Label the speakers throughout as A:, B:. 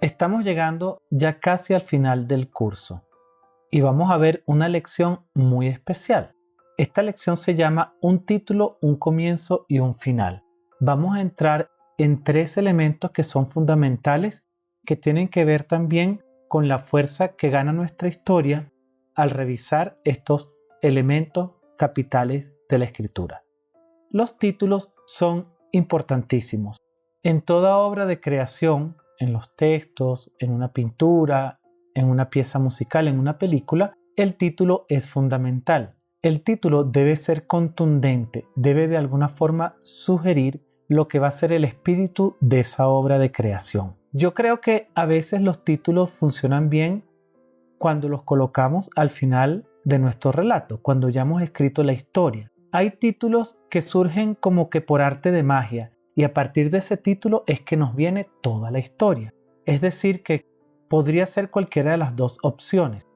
A: Estamos llegando ya casi al final del curso y vamos a ver una lección muy especial. Esta lección se llama Un título, un comienzo y un final. Vamos a entrar en 3 elementos que son fundamentales, que tienen que ver también con la fuerza que gana nuestra historia al revisar estos elementos capitales de la escritura. Los títulos son importantísimos. En toda obra de creación, en los textos, en una pintura, en una pieza musical, en una película, el título es fundamental. El título debe ser contundente, debe de alguna forma sugerir lo que va a ser el espíritu de esa obra de creación. Yo creo que a veces los títulos funcionan bien cuando los colocamos al final de nuestro relato, cuando ya hemos escrito la historia. Hay títulos que surgen como que por arte de magia, y a partir de ese título es que nos viene toda la historia. Es decir, que podría ser cualquiera de las 2 opciones.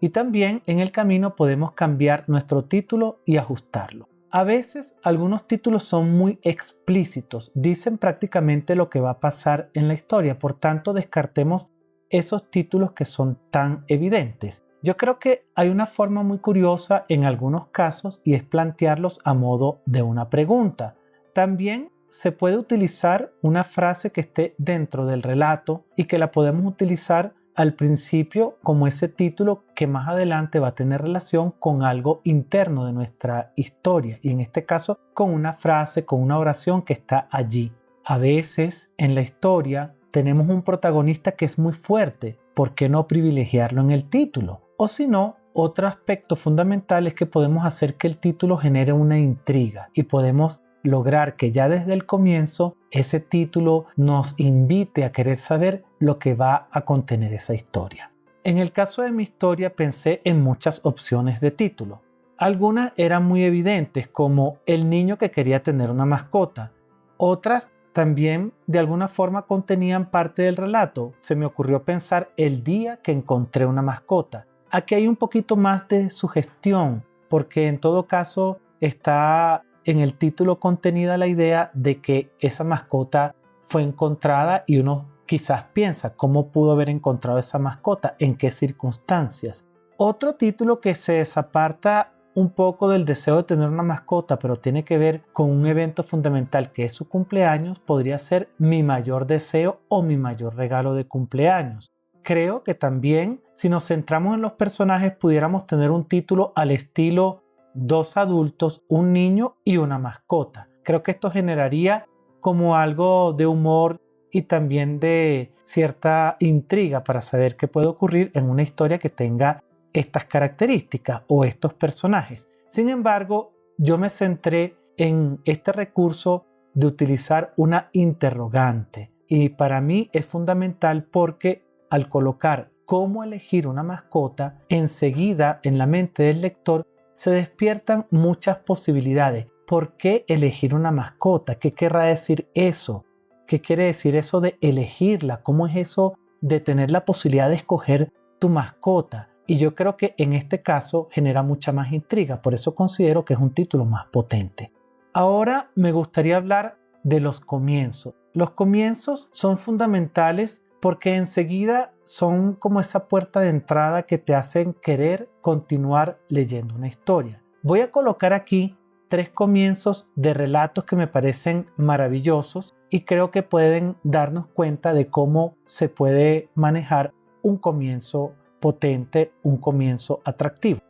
A: Y también en el camino podemos cambiar nuestro título y ajustarlo. A veces algunos títulos son muy explícitos, dicen prácticamente lo que va a pasar en la historia, por tanto descartemos esos títulos que son tan evidentes. Yo creo que hay una forma muy curiosa en algunos casos y es plantearlos a modo de una pregunta. También se puede utilizar una frase que esté dentro del relato y que la podemos utilizar al principio como ese título que más adelante va a tener relación con algo interno de nuestra historia, y en este caso con una frase, con una oración que está allí. A veces en la historia tenemos un protagonista que es muy fuerte, ¿por qué no privilegiarlo en el título? O si no, otro aspecto fundamental es que podemos hacer que el título genere una intriga y podemos lograr que ya desde el comienzo ese título nos invite a querer saber lo que va a contener esa historia. En el caso de mi historia pensé en muchas opciones de título. Algunas eran muy evidentes, como El niño que quería tener una mascota. Otras también de alguna forma contenían parte del relato. Se me ocurrió pensar El día que encontré una mascota. Aquí hay un poquito más de sugestión, porque en todo caso está en el título contenida la idea de que esa mascota fue encontrada y uno quizás piensa cómo pudo haber encontrado esa mascota, en qué circunstancias. Otro título que se desaparta un poco del deseo de tener una mascota, pero tiene que ver con un evento fundamental que es su cumpleaños, podría ser Mi mayor deseo o Mi mayor regalo de cumpleaños. Creo que también, si nos centramos en los personajes, pudiéramos tener un título al estilo 2 adultos, un niño y una mascota. Creo que esto generaría como algo de humor y también de cierta intriga para saber qué puede ocurrir en una historia que tenga estas características o estos personajes. Sin embargo, yo me centré en este recurso de utilizar una interrogante, y para mí es fundamental porque al colocar cómo elegir una mascota, enseguida en la mente del lector se despiertan muchas posibilidades. ¿Por qué elegir una mascota? ¿Qué querrá decir eso? ¿Qué quiere decir eso de elegirla? ¿Cómo es eso de tener la posibilidad de escoger tu mascota? Y yo creo que en este caso genera mucha más intriga, por eso considero que es un título más potente. Ahora me gustaría hablar de los comienzos. Los comienzos son fundamentales porque enseguida son como esa puerta de entrada que te hacen querer continuar leyendo una historia. Voy a colocar aquí 3 comienzos de relatos que me parecen maravillosos y creo que pueden darnos cuenta de cómo se puede manejar un comienzo potente, un comienzo atractivo.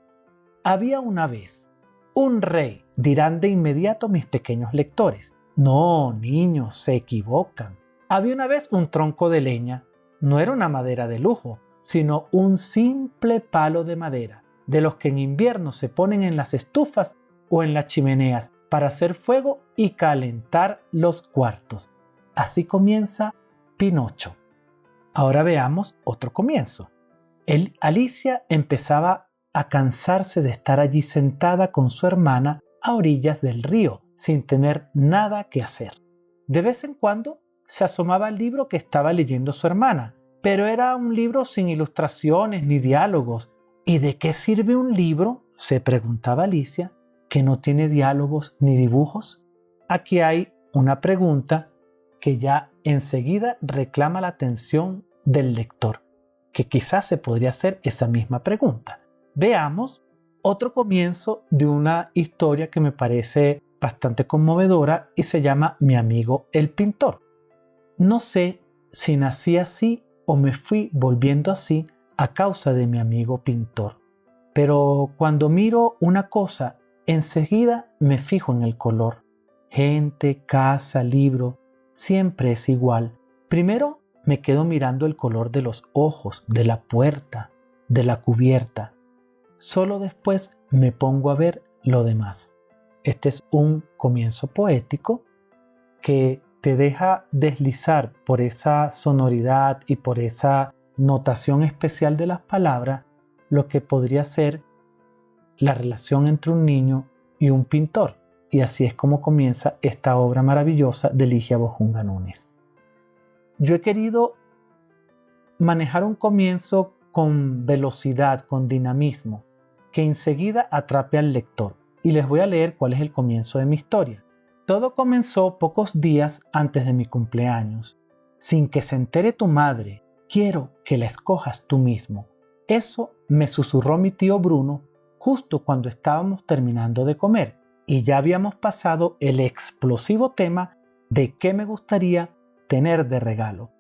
A: Había una vez un rey, dirán de inmediato mis pequeños lectores. No, niños, se equivocan. Había una vez un tronco de leña. No era una madera de lujo, sino un simple palo de madera, de los que en invierno se ponen en las estufas o en las chimeneas para hacer fuego y calentar los cuartos. Así comienza Pinocho. Ahora veamos otro comienzo. Alicia empezaba a cansarse de estar allí sentada con su hermana a orillas del río, sin tener nada que hacer. De vez en cuando se asomaba al libro que estaba leyendo su hermana, pero era un libro sin ilustraciones ni diálogos. ¿Y de qué sirve un libro?, se preguntaba Alicia, ¿que no tiene diálogos ni dibujos? Aquí hay una pregunta que ya enseguida reclama la atención del lector? Que quizás se podría hacer esa misma pregunta. Veamos otro comienzo de una historia que me parece bastante conmovedora y se llama Mi amigo el pintor. No sé si nací así o me fui volviendo así a causa de mi amigo pintor. Pero cuando miro una cosa, enseguida me fijo en el color. Gente, casa, libro, siempre es igual. Primero me quedo mirando el color de los ojos, de la puerta, de la cubierta. Solo después me pongo a ver lo demás. Este es un comienzo poético que te deja deslizar por esa sonoridad y por esa notación especial de las palabras lo que podría ser la relación entre un niño y un pintor. Y así es como comienza esta obra maravillosa de Ligia Bojunga Núñez. Yo he querido manejar un comienzo con velocidad, con dinamismo, que enseguida atrape al lector. Y les voy a leer cuál es el comienzo de mi historia. Todo comenzó pocos días antes de mi cumpleaños. Sin que se entere tu madre, quiero que la escojas tú mismo. Eso me susurró mi tío Bruno justo cuando estábamos terminando de comer y ya habíamos pasado el explosivo tema de qué me gustaría tener de regalo.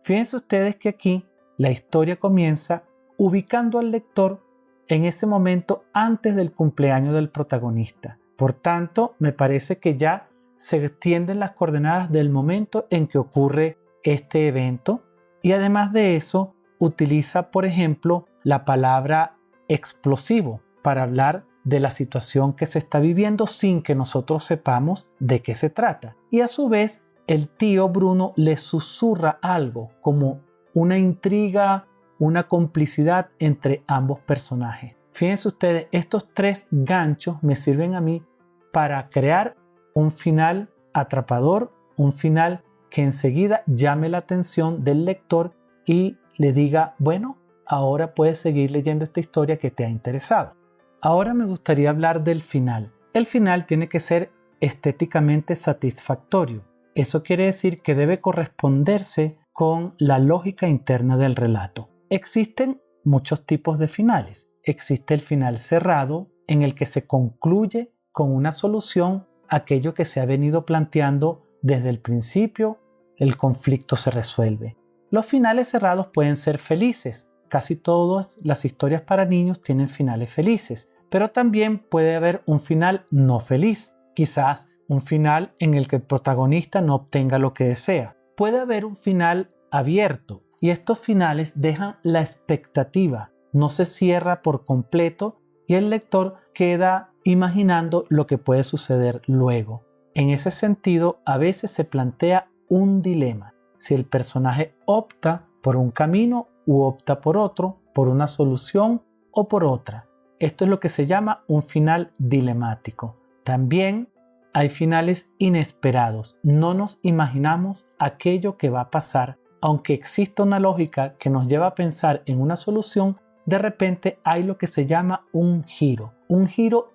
A: Fíjense ustedes que aquí la historia comienza ubicando al lector en ese momento antes del cumpleaños del protagonista. Por tanto, me parece que ya se extienden las coordenadas del momento en que ocurre este evento y además de eso utiliza, por ejemplo, la palabra explosivo para hablar de la situación que se está viviendo sin que nosotros sepamos de qué se trata. Y a su vez, el tío Bruno le susurra algo como una intriga, una complicidad entre ambos personajes. Fíjense ustedes, estos tres ganchos me sirven a mí para crear un final atrapador, un final que enseguida llame la atención del lector y le diga, bueno, ahora puedes seguir leyendo esta historia que te ha interesado. Ahora me gustaría hablar del final. El final tiene que ser estéticamente satisfactorio. Eso quiere decir que debe corresponderse con la lógica interna del relato. Existen muchos tipos de finales. Existe el final cerrado, en el que se concluye con una solución aquello que se ha venido planteando desde el principio, el conflicto se resuelve. Los finales cerrados pueden ser felices. Casi todas las historias para niños tienen finales felices, pero también puede haber un final no feliz. Quizás un final en el que el protagonista no obtenga lo que desea. Puede haber un final abierto y estos finales dejan la expectativa, no se cierra por completo y el lector queda imaginando lo que puede suceder luego. En ese sentido, a veces se plantea un dilema. Si el personaje opta por un camino u opta por otro, por una solución o por otra. Esto es lo que se llama un final dilemático. También hay finales inesperados. No nos imaginamos aquello que va a pasar. Aunque exista una lógica que nos lleva a pensar en una solución, de repente hay lo que se llama un giro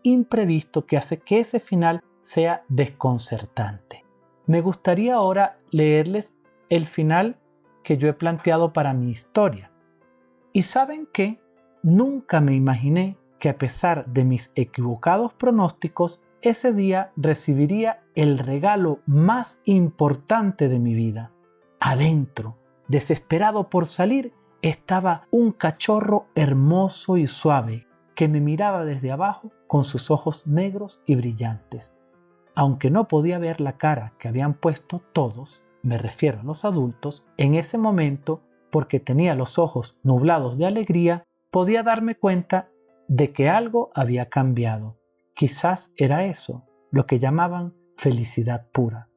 A: imprevisto que hace que ese final sea desconcertante. Me gustaría ahora leerles el final que yo he planteado para mi historia. Y ¿saben qué? Nunca me imaginé que a pesar de mis equivocados pronósticos, ese día recibiría el regalo más importante de mi vida. Adentro, desesperado por salir, estaba un cachorro hermoso y suave que me miraba desde abajo con sus ojos negros y brillantes. Aunque no podía ver la cara que habían puesto todos, me refiero a los adultos, en ese momento, porque tenía los ojos nublados de alegría, podía darme cuenta de que algo había cambiado. Quizás era eso, lo que llamaban felicidad pura.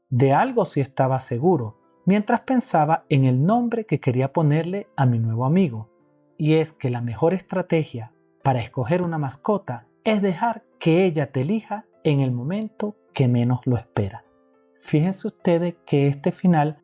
A: De algo sí estaba seguro, mientras pensaba en el nombre que quería ponerle a mi nuevo amigo. Y es que la mejor estrategia para escoger una mascota es dejar que ella te elija en el momento que menos lo espera. Fíjense ustedes que este final,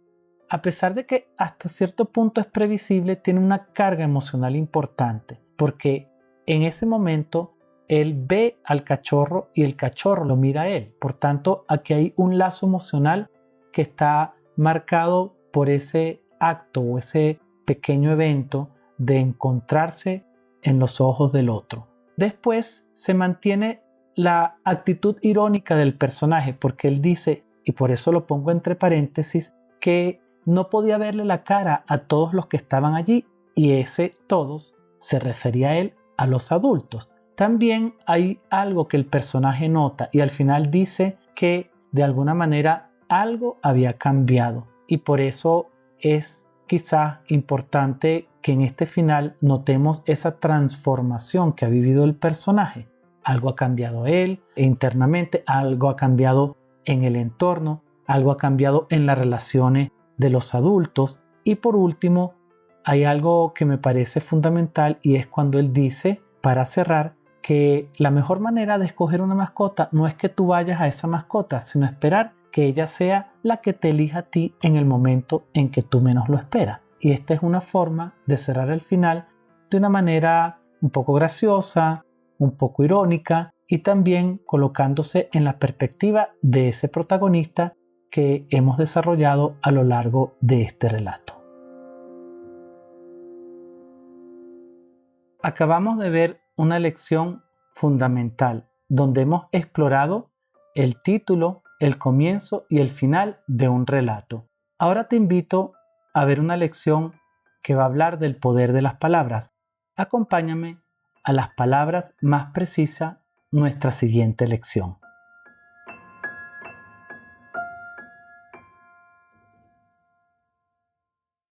A: a pesar de que hasta cierto punto es previsible, tiene una carga emocional importante, porque en ese momento él ve al cachorro y el cachorro lo mira a él. Por tanto, aquí hay un lazo emocional que está marcado por ese acto o ese pequeño evento de encontrarse en los ojos del otro. Después se mantiene la actitud irónica del personaje, porque él dice, y por eso lo pongo entre paréntesis, que no podía verle la cara a todos los que estaban allí, y ese todos se refería a él, a los adultos. También hay algo que el personaje nota y al final dice que de alguna manera algo había cambiado, y por eso es quizá importante que en este final notemos esa transformación que ha vivido el personaje. Algo ha cambiado él internamente, algo ha cambiado en el entorno, algo ha cambiado en las relaciones de los adultos, y por último hay algo que me parece fundamental, y es cuando él dice, para cerrar, que la mejor manera de escoger una mascota no es que tú vayas a esa mascota, sino esperar que ella sea la que te elija a ti en el momento en que tú menos lo esperas. Y esta es una forma de cerrar el final de una manera un poco graciosa, un poco irónica, y también colocándose en la perspectiva de ese protagonista que hemos desarrollado a lo largo de este relato. Acabamos de ver una lección fundamental donde hemos explorado el título, el comienzo y el final de un relato. Ahora te invito a ver una lección que va a hablar del poder de las palabras. Acompáñame a las palabras más precisas, nuestra siguiente lección.